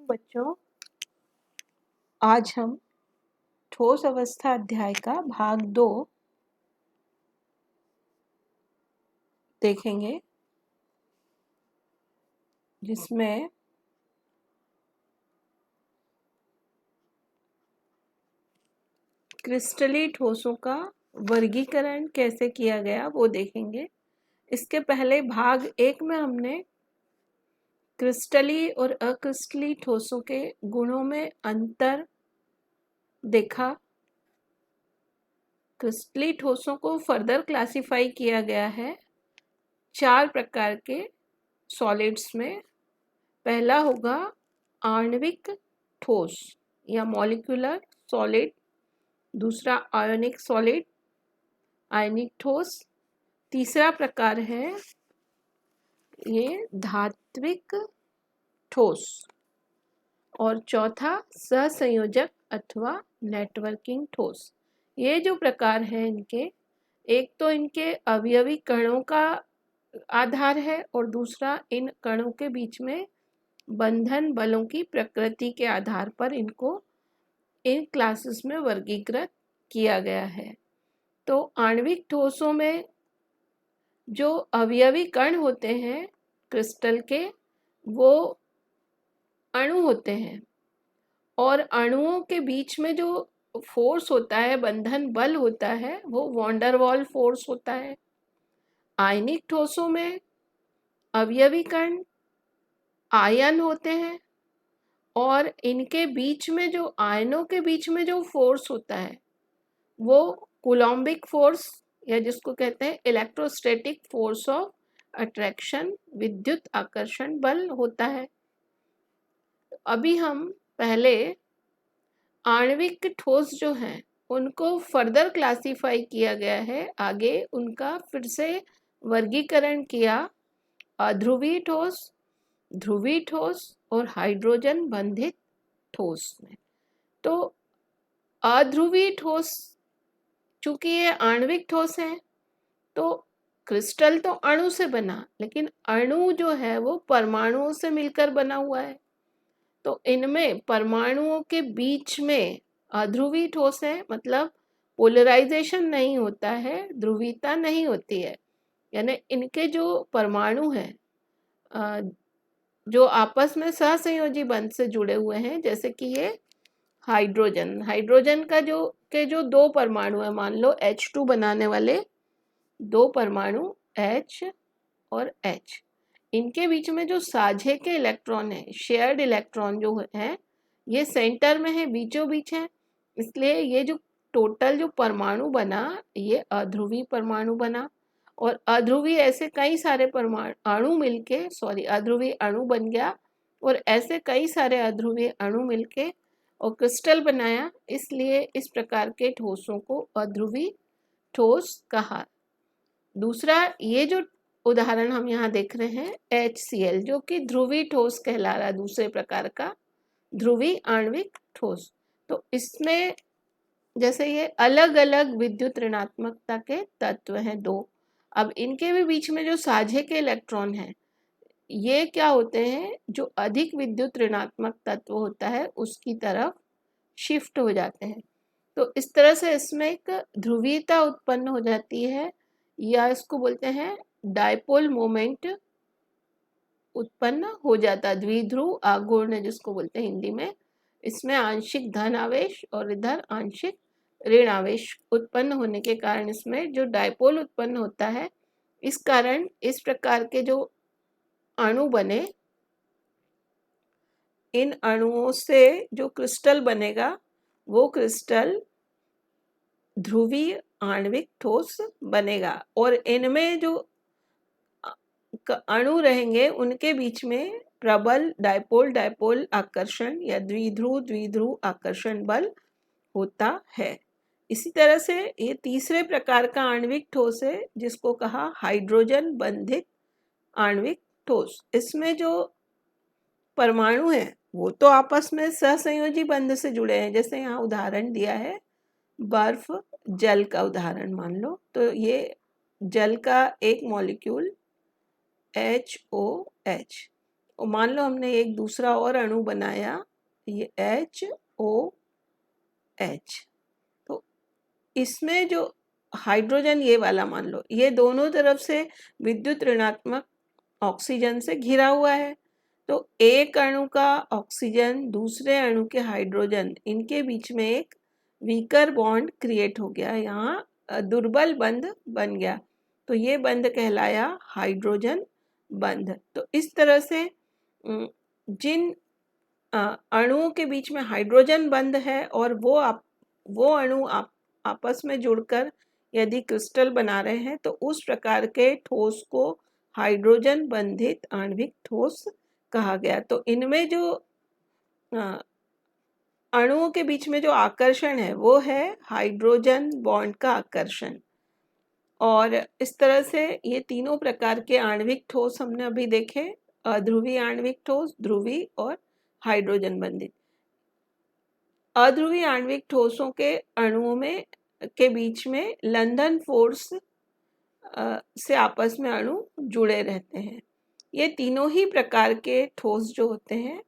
बच्चों, आज हम ठोस अवस्था अध्याय का भाग 2 देखेंगे, जिसमें क्रिस्टली ठोसों का वर्गीकरण कैसे किया गया वो देखेंगे। इसके पहले भाग 1 में हमने क्रिस्टली और अक्रिस्टली ठोसों के गुणों में अंतर देखा। क्रिस्टली ठोसों को फर्दर क्लासिफाई किया गया है 4 प्रकार के सॉलिड्स में। पहला होगा आणविक ठोस या मॉलिक्यूलर सॉलिड, दूसरा आयोनिक सॉलिड, आयनिक ठोस, तीसरा प्रकार है ये धात्विक ठोस, और चौथा सहसंयोजक अथवा नेटवर्किंग ठोस। ये जो प्रकार है इनके, एक तो इनके अवयवी कणों का आधार है और दूसरा इन कणों के बीच में बंधन बलों की प्रकृति के आधार पर इनको इन क्लासेस में वर्गीकृत किया गया है। तो आणविक ठोसों में जो अवयवी कण होते हैं क्रिस्टल के, वो अणु होते हैं, और अणुओं के बीच में जो फोर्स होता है, बंधन बल होता है, वो वॉन्डर वॉल फोर्स होता है। आयनिक ठोसों में अवयवी कण आयन होते हैं, और इनके बीच में जो आयनों के बीच में जो फोर्स होता है वो कूलॉम्बिक फोर्स, या जिसको कहते हैं इलेक्ट्रोस्टैटिक फोर्स ऑफ अट्रैक्शन, विद्युत आकर्षण बल होता है। अभी हम पहले आणविक ठोस जो हैं उनको फर्दर क्लासिफाई किया गया है, आगे उनका फिर से वर्गीकरण किया अध्रुवीय ठोस, ध्रुवीय ठोस और हाइड्रोजन बंधित ठोस में। तो अध्रुवीय ठोस, चूंकि ये आणविक ठोस है, तो क्रिस्टल तो अणु से बना, लेकिन अणु जो है वो परमाणुओं से मिलकर बना हुआ है। तो इनमें परमाणुओं के बीच में अध्रुवीय ठोस है, मतलब पोलराइजेशन नहीं होता है, ध्रुवीयता नहीं होती है। यानी इनके जो परमाणु हैं जो आपस में सहसंयोजी बंध से जुड़े हुए हैं, जैसे कि ये हाइड्रोजन का जो 2 परमाणु है, मान लो H2 बनाने वाले 2 परमाणु H और H, इनके बीच में जो साझे के इलेक्ट्रॉन है, शेयर्ड इलेक्ट्रॉन जो है, ये सेंटर में है, बीचों बीच है। इसलिए ये जो टोटल जो परमाणु बना, ये अध्रुवीय परमाणु बना। और अध्रुवीय ऐसे कई सारे परमाणु अणु मिलके, अध्रुवीय अणु बन गया, और ऐसे कई सारे अध्रुवीय अणु मिलके और क्रिस्टल बनाया। इसलिए इस प्रकार के ठोसों को अध्रुवीय ठोस कहा। दूसरा, ये जो उदाहरण हम यहाँ देख रहे हैं HCl, जो कि ध्रुवीय ठोस कहला रहा है, दूसरे प्रकार का ध्रुवीय आणविक ठोस। तो इसमें जैसे ये अलग अलग विद्युत ऋणात्मकता के तत्व हैं 2। अब इनके भी बीच में जो साझे के इलेक्ट्रॉन हैं, ये क्या होते हैं, जो अधिक विद्युत ऋणात्मक तत्व होता है उसकी तरफ शिफ्ट हो जाते हैं। तो इस तरह से इसमें एक ध्रुवीयता उत्पन्न हो जाती है, या इसको बोलते हैं डायपोल मोमेंट उत्पन्न हो जाता है, द्विध्रुव आघूर्ण जिसको बोलते हैं हिंदी में। इसमें आंशिक धन आवेश और इधर आंशिक ऋण आवेश उत्पन्न होने के कारण इसमें जो डायपोल उत्पन्न होता है, इस कारण इस प्रकार के जो अणु बने, इन अणुओं से जो क्रिस्टल बनेगा वो क्रिस्टल ध्रुवीय आणविक ठोस बनेगा, और इनमें जो अणु रहेंगे उनके बीच में प्रबल डायपोल आकर्षण या द्विध्रुव आकर्षण बल होता है। इसी तरह से ये तीसरे प्रकार का आणविक ठोस है, जिसको कहा हाइड्रोजन बंधित आणविक ठोस। इसमें जो परमाणु हैं वो तो आपस में सहसंयोजी बंध से जुड़े हैं। जैसे यहाँ उदाहरण दिया है बर्फ जल का उदाहरण मान लो, तो ये जल का एक मॉलिक्यूल HOH, मान लो हमने एक दूसरा और अणु बनाया, ये HOH, तो इसमें जो हाइड्रोजन ये वाला मान लो, ये दोनों तरफ से विद्युत ऋणात्मक ऑक्सीजन से घिरा हुआ है। तो एक अणु का ऑक्सीजन दूसरे अणु के हाइड्रोजन, इनके बीच में एक वीकर बॉन्ड क्रिएट हो गया, यहाँ दुर्बल बंध बन गया, तो ये बंध कहलाया हाइड्रोजन बंध। तो इस तरह से जिन अणुओं के बीच में हाइड्रोजन बंध है और वो अणु आपस में जुड़कर यदि क्रिस्टल बना रहे हैं, तो उस प्रकार के ठोस को हाइड्रोजन बंधित आणविक ठोस कहा गया। तो इनमें जो अणुओं के बीच में जो आकर्षण है वो है हाइड्रोजन बॉन्ड का आकर्षण। और इस तरह से ये तीनों प्रकार के आणविक ठोस हमने अभी देखे, अध्रुवीय आणविक ठोस, ध्रुवीय और हाइड्रोजन बंधित। अध्रुवीय आणविक ठोसों के अणुओं में के बीच में लंदन फोर्स से आपस में अणु जुड़े रहते हैं। ये तीनों ही प्रकार के ठोस जो होते हैं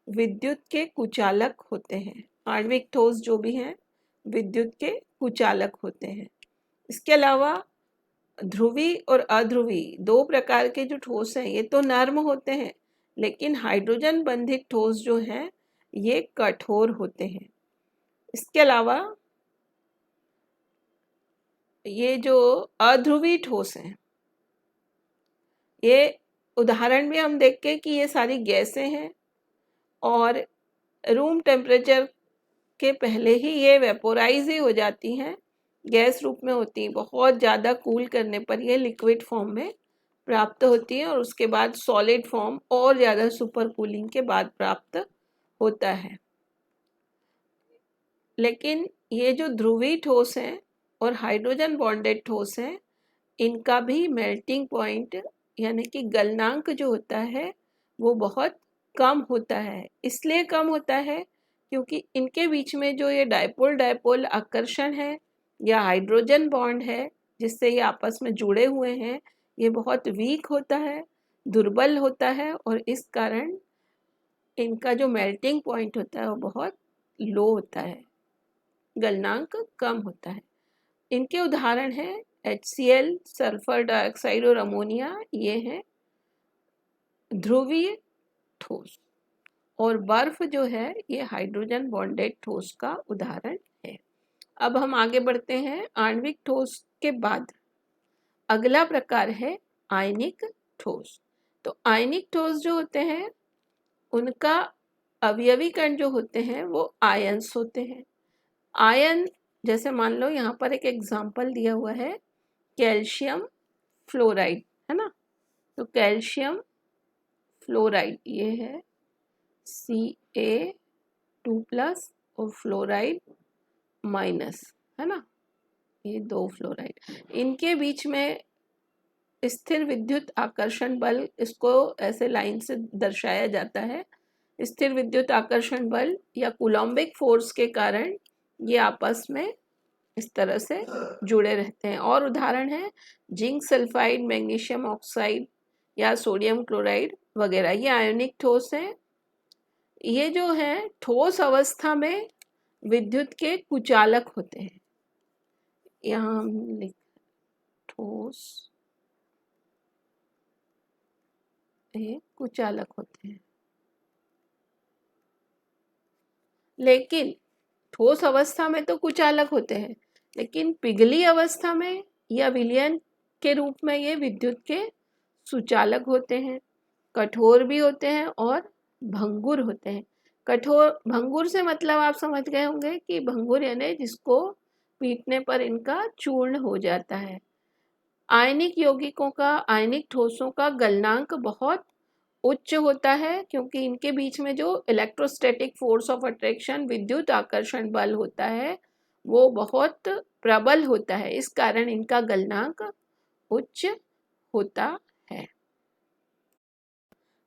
विद्युत के कुचालक होते हैं। आणविक ठोस जो भी हैं विद्युत के कुचालक होते हैं। इसके अलावा ध्रुवीय और अध्रुवीय दो प्रकार के जो ठोस हैं ये तो नर्म होते हैं, लेकिन हाइड्रोजन बंधित ठोस जो हैं ये कठोर होते हैं। इसके अलावा ये जो अध्रुवीय ठोस हैं, ये उदाहरण भी हम देख के कि ये सारी गैसें हैं और रूम टेम्परेचर के पहले ही ये वेपोराइज ही हो जाती हैं, गैस रूप में होती हैं। बहुत ज़्यादा कूल करने पर ये लिक्विड फॉर्म में प्राप्त होती है और उसके बाद सॉलिड फॉर्म और ज़्यादा सुपर कूलिंग के बाद प्राप्त होता है। लेकिन ये जो ध्रुवीय ठोस हैं और हाइड्रोजन बॉन्डेड ठोस हैं, इनका भी मेल्टिंग पॉइंट यानी कि गलनांक जो होता है वो बहुत कम होता है। इसलिए कम होता है क्योंकि इनके बीच में जो ये डायपोल डायपोल आकर्षण है या हाइड्रोजन बॉन्ड है जिससे ये आपस में जुड़े हुए हैं, ये बहुत वीक होता है, दुर्बल होता है, और इस कारण इनका जो मेल्टिंग पॉइंट होता है वो बहुत लो होता है, गलनांक कम होता है। इनके उदाहरण हैं HCl, सल्फर डाइऑक्साइड और अमोनिया, ये हैं ध्रुवीय ठोस। और बर्फ जो है ये हाइड्रोजन बॉन्डेड ठोस का उदाहरण है। अब हम आगे बढ़ते हैं। आणविक ठोस के बाद अगला प्रकार है आयनिक ठोस। तो आयनिक ठोस जो होते हैं उनका अवयवी कण जो होते हैं वो आयन्स होते हैं। आयन जैसे मान लो यहाँ पर एक एग्जाम्पल दिया हुआ है कैल्शियम फ्लोराइड, है ना। तो कैल्शियम फ्लोराइड ये है Ca2+ और फ्लोराइड माइनस, है ना, ये दो फ्लोराइड। इनके बीच में स्थिर विद्युत आकर्षण बल, इसको ऐसे लाइन से दर्शाया जाता है, स्थिर विद्युत आकर्षण बल या कूलम्बिक फोर्स के कारण ये आपस में इस तरह से जुड़े रहते हैं। और उदाहरण है जिंक सल्फाइड, मैग्नीशियम ऑक्साइड या सोडियम क्लोराइड वगैरह, ये आयनिक ठोस हैं। ये जो है ठोस अवस्था में विद्युत के कुचालक होते हैं। यहाँ हम लिख ठोस ये कुचालक होते हैं। लेकिन ठोस अवस्था में तो कुचालक होते हैं, लेकिन पिघली अवस्था में या विलयन के रूप में ये विद्युत के सुचालक होते हैं, कठोर भी होते हैं और भंगुर होते हैं। कठोर, भंगुर से मतलब आप समझ गए होंगे कि भंगुर यानी जिसको पीटने पर इनका चूर्ण हो जाता है। आयनिक यौगिकों का, आयनिक ठोसों का गलनांक बहुत उच्च होता है क्योंकि इनके बीच में जो इलेक्ट्रोस्टैटिक फोर्स ऑफ अट्रैक्शन, विद्युत आकर्षण बल होता है वो बहुत प्रबल होता है। इस कारण इनका गलनांक उच्च होता है।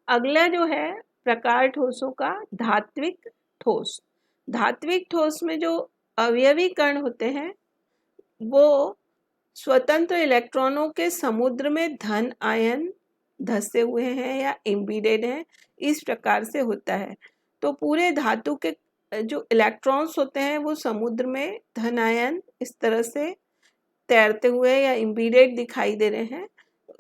अगला जो है प्रकार ठोसों का धात्विक ठोस। धात्विक ठोस में जो अवयवी कण होते हैं वो स्वतंत्र इलेक्ट्रॉनों के समुद्र में धन आयन धंसे हुए हैं या एम्बेडेड हैं, इस प्रकार से होता है। तो पूरे धातु के जो इलेक्ट्रॉन्स होते हैं वो समुद्र में धनायन इस तरह से तैरते हुए या एम्बेडेड दिखाई दे रहे हैं।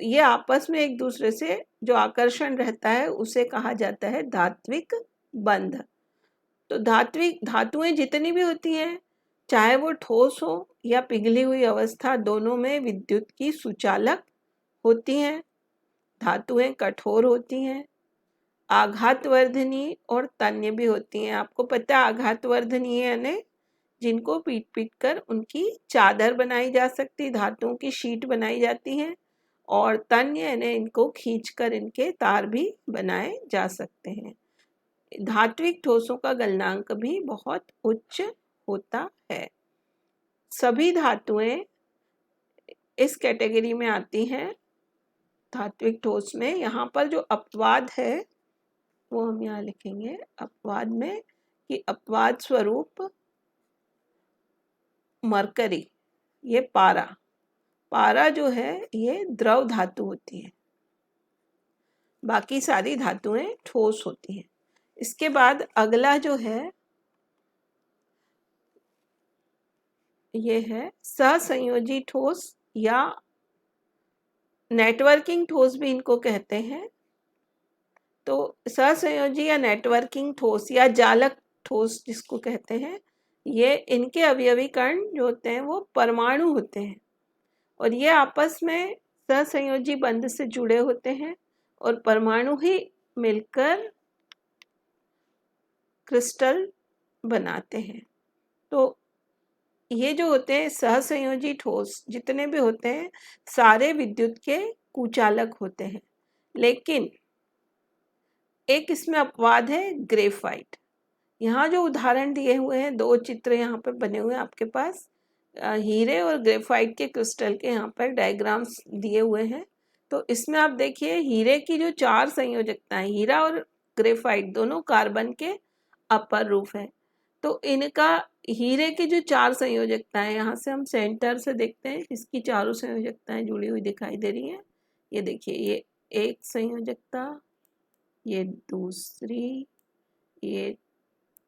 ये आपस में एक दूसरे से जो आकर्षण रहता है उसे कहा जाता है धात्विक बंध। तो धातुएं जितनी भी होती हैं, चाहे वो ठोस हो या पिघली हुई अवस्था, दोनों में विद्युत की सुचालक होती हैं। धातुएं कठोर होती हैं, आघातवर्धनी और तन्य भी होती हैं। आपको पता है आघातवर्धनी यानी जिनको पीट पीट कर उनकी चादर बनाई जा सकती, धातुओं की शीट बनाई जाती हैं, और तन्य यानी इनको खींचकर इनके तार भी बनाए जा सकते हैं। धात्विक ठोसों का गलनांक भी बहुत उच्च होता है। सभी धातुएं इस कैटेगरी में आती हैं धात्विक ठोस में। यहाँ पर जो अपवाद है वो हम यहाँ लिखेंगे अपवाद में, कि अपवाद स्वरूप मरकरी, ये पारा जो है ये द्रव धातु होती है, बाकी सारी धातुएं ठोस होती हैं। इसके बाद अगला जो है ये है सहसंयोजी ठोस या नेटवर्किंग ठोस भी इनको कहते हैं। तो सहसंयोजी या नेटवर्किंग ठोस या जालक ठोस जिसको कहते हैं, ये इनके अवयवी कण जो होते हैं वो परमाणु होते हैं, और ये आपस में सहसंयोजी बंध से जुड़े होते हैं, और परमाणु ही मिलकर क्रिस्टल बनाते हैं। तो ये जो होते हैं सहसंयोजी ठोस जितने भी होते हैं सारे विद्युत के कुचालक होते हैं, लेकिन एक इसमें अपवाद है ग्रेफाइट। यहाँ जो उदाहरण दिए हुए हैं, दो चित्र यहाँ पर बने हुए हैं आपके पास, हीरे और ग्रेफाइट के क्रिस्टल के यहाँ पर डायग्राम्स दिए हुए हैं। तो इसमें आप देखिए हीरे की जो 4 संयोजकताएं, हीरा और ग्रेफाइट दोनों कार्बन के अपर रूप है। तो इनका हीरे की जो 4 संयोजकताएं, यहाँ से हम सेंटर से देखते हैं, इसकी चारों संयोजकताएं जुड़ी हुई दिखाई दे रही हैं। ये देखिए, ये एक संयोजकता, ये दूसरी, ये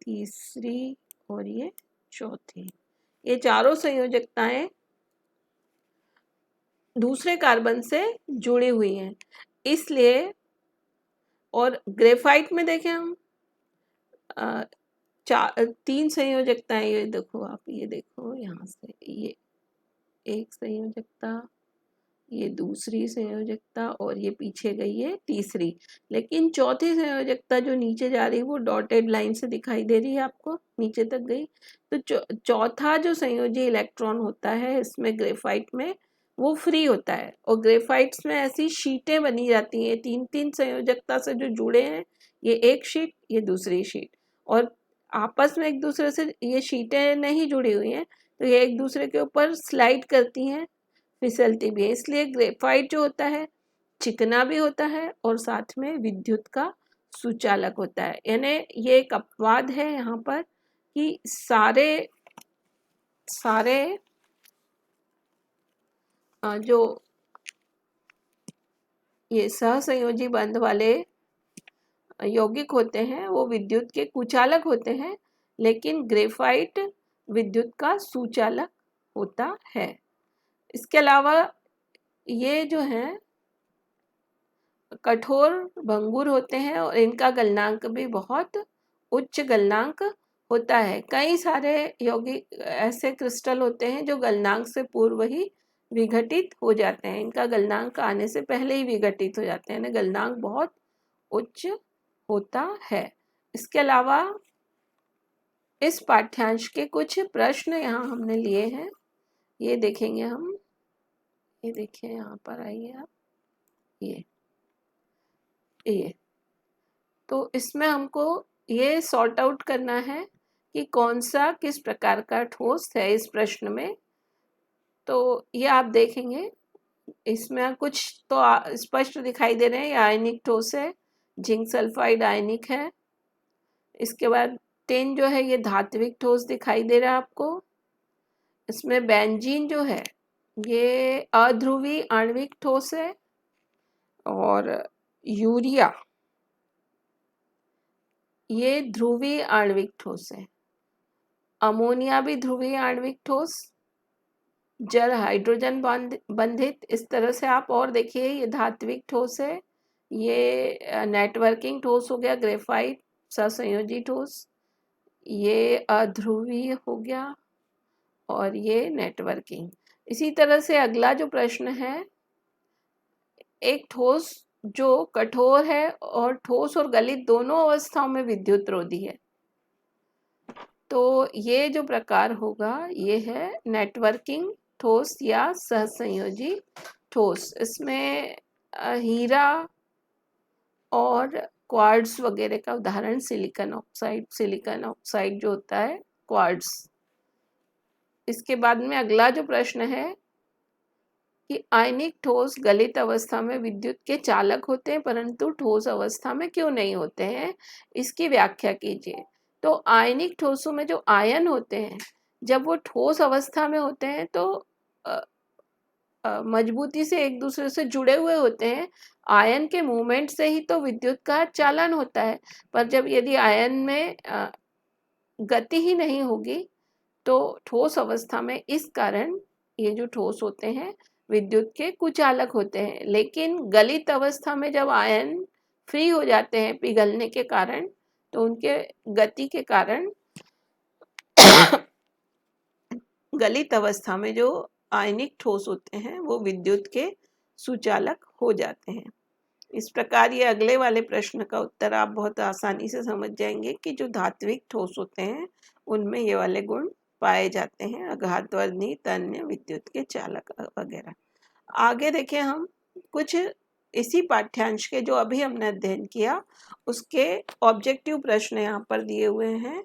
तीसरी और ये चौथी। ये चारों संयोजकताएं दूसरे कार्बन से जुड़ी हुई हैं, इसलिए। और ग्रेफाइट में देखें हम 3 संयोजकताएं, ये देखो आप, ये देखो यहाँ से, ये एक संयोजकता, ये दूसरी संयोजकता, और ये पीछे गई है तीसरी। लेकिन चौथी संयोजकता जो नीचे जा रही है वो डॉटेड लाइन से दिखाई दे रही है आपको, नीचे तक गई। तो चौथा जो संयोजी इलेक्ट्रॉन होता है इसमें ग्रेफाइट में, वो फ्री होता है, और ग्रेफाइट्स में ऐसी शीटें बनी जाती हैं 3-3 संयोजकता से जो जुड़े हैं, ये एक शीट, ये दूसरी शीट, और आपस में एक दूसरे से ये शीटें नहीं जुड़ी हुई हैं, तो ये एक दूसरे के ऊपर स्लाइड करती हैं, फिसलती भी है। इसलिए ग्रेफाइट जो होता है चिकना भी होता है और साथ में विद्युत का सुचालक होता है। यानी ये एक अपवाद है यहाँ पर कि सारे जो ये सहसंयोजी बंध वाले यौगिक होते हैं वो विद्युत के कुचालक होते हैं, लेकिन ग्रेफाइट विद्युत का सुचालक होता है। इसके अलावा ये जो हैं कठोर भंगुर होते हैं और इनका गलनांक भी बहुत उच्च गलनांक होता है। कई सारे यौगिक ऐसे क्रिस्टल होते हैं जो गलनांक से पूर्व ही विघटित हो जाते हैं, इनका गलनांक आने से पहले ही विघटित हो जाते हैं, गलनांक बहुत उच्च होता है। इसके अलावा इस पाठ्यांश के कुछ प्रश्न यहाँ हमने लिए हैं, ये देखेंगे हम। ये देखिए यहाँ पर आइए आप, ये तो इसमें हमको ये सॉर्ट आउट करना है कि कौन सा किस प्रकार का ठोस है इस प्रश्न में। तो ये आप देखेंगे इसमें कुछ तो स्पष्ट दिखाई दे रहे हैं, ये आयनिक ठोस है, जिंक सल्फाइड आयनिक है। इसके बाद टिन जो है ये धात्विक ठोस दिखाई दे रहा है आपको। इसमें बेंजीन जो है ये अध्रुवी आणविक ठोस है, और यूरिया ये ध्रुवीय आणविक ठोस है। अमोनिया भी ध्रुवीय आणविक ठोस, जल हाइड्रोजन बंधित। इस तरह से आप और देखिए, ये धात्विक ठोस है, ये नेटवर्किंग ठोस हो गया, ग्रेफाइट सहसंयोजी ठोस, ये अध्रुवीय हो गया और ये नेटवर्किंग। इसी तरह से अगला जो प्रश्न है, एक ठोस जो कठोर है और ठोस और गलित दोनों अवस्थाओं में विद्युत रोधी है, तो ये जो प्रकार होगा ये है नेटवर्किंग ठोस या सहसंयोजी ठोस। इसमें हीरा और क्वार्ट्ज वगैरह का उदाहरण सिलिकॉन ऑक्साइड जो होता है क्वार्ट्ज। इसके बाद में अगला जो प्रश्न है कि आयनिक ठोस गलित अवस्था में विद्युत के चालक होते हैं परंतु ठोस अवस्था में क्यों नहीं होते हैं, इसकी व्याख्या कीजिए। तो आयनिक ठोसों में जो आयन होते हैं, जब वो ठोस अवस्था में होते हैं तो मजबूती से एक दूसरे से जुड़े हुए होते हैं। आयन के मूवमेंट से ही तो विद्युत का चालन होता है, पर जब यदि आयन में गति ही नहीं होगी तो ठोस अवस्था में इस कारण ये जो ठोस होते हैं विद्युत के कुचालक होते हैं। लेकिन गलित अवस्था में जब आयन फ्री हो जाते हैं पिघलने के कारण, तो उनके गति के कारण गलित अवस्था में जो आयनिक ठोस होते हैं वो विद्युत के सुचालक हो जाते हैं। इस प्रकार ये अगले वाले प्रश्न का उत्तर आप बहुत आसानी से समझ जाएंगे कि जो धात्विक ठोस होते हैं उनमें ये वाले गुण पाए जाते हैं, आघातवर्णी, तन्य, विद्युत के चालक वगैरह। आगे देखें हम कुछ इसी पाठ्यांश के जो अभी हमने अध्ययन किया उसके ऑब्जेक्टिव प्रश्न यहाँ पर दिए हुए हैं।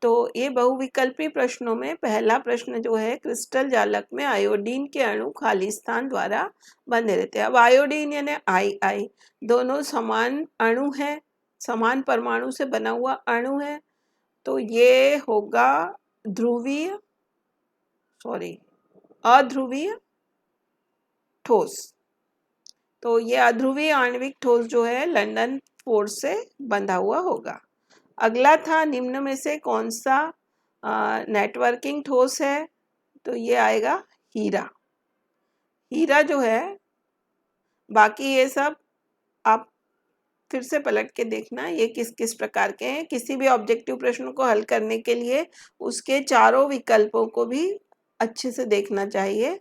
तो ये बहुविकल्पी प्रश्नों में पहला प्रश्न जो है, क्रिस्टल जालक में आयोडीन के अणु खाली स्थान द्वारा बंधे रहते हैं। अब आयोडीन यानी आई दोनों समान अणु है, समान परमाणु से बना हुआ अणु है, तो ये होगा अध्रुवीय ठोस। तो ये अध्रुवीय आणविक ठोस जो है लंदन फोर्स से बंधा हुआ होगा। अगला था निम्न में से कौन सा नेटवर्किंग ठोस है, तो ये आएगा हीरा। हीरा जो है, बाकी ये सब आप फिर से पलट के देखना ये किस किस प्रकार के हैं। किसी भी ऑब्जेक्टिव प्रश्न को हल करने के लिए उसके चारों विकल्पों को भी अच्छे से देखना चाहिए।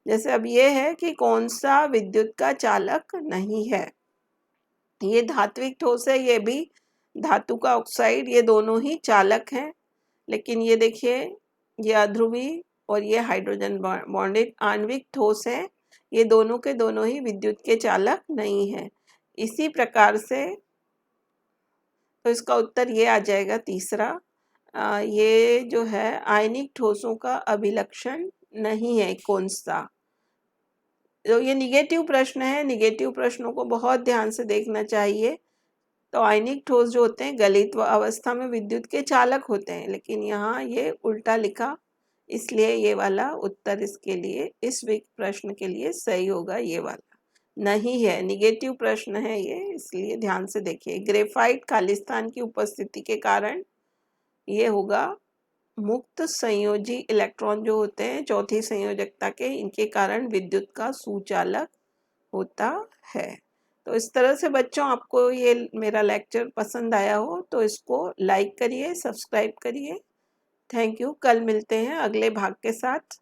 जैसे अब ये है कि कौन सा विद्युत का चालक नहीं है, ये धात्विक ठोस है, ये भी धातु का ऑक्साइड, ये दोनों ही चालक हैं। लेकिन ये देखिए, ये अध्रुवीय और ये हाइड्रोजन बॉन्डेड आणविक ठोस है, ये दोनों के दोनों ही विद्युत के चालक नहीं है। इसी प्रकार से तो इसका उत्तर ये आ जाएगा तीसरा। ये जो है आयनिक ठोसों का अभिलक्षण नहीं है कौन सा। तो ये निगेटिव प्रश्न है, निगेटिव प्रश्नों को बहुत ध्यान से देखना चाहिए। तो आयनिक ठोस जो होते हैं गलित अवस्था में विद्युत के चालक होते हैं, लेकिन यहाँ ये उल्टा लिखा, इसलिए ये वाला उत्तर इसके लिए, इस प्रश्न के लिए सही होगा, ये वाला नहीं है, निगेटिव प्रश्न है ये, इसलिए ध्यान से देखिए। ग्रेफाइट खालिस्तान की उपस्थिति के कारण ये होगा मुक्त संयोजी इलेक्ट्रॉन जो होते हैं चौथी संयोजकता के, इनके कारण विद्युत का सुचालक होता है। तो इस तरह से बच्चों, आपको ये मेरा लेक्चर पसंद आया हो तो इसको लाइक करिए, सब्सक्राइब करिए। Thank you. कल मिलते हैं अगले भाग के साथ।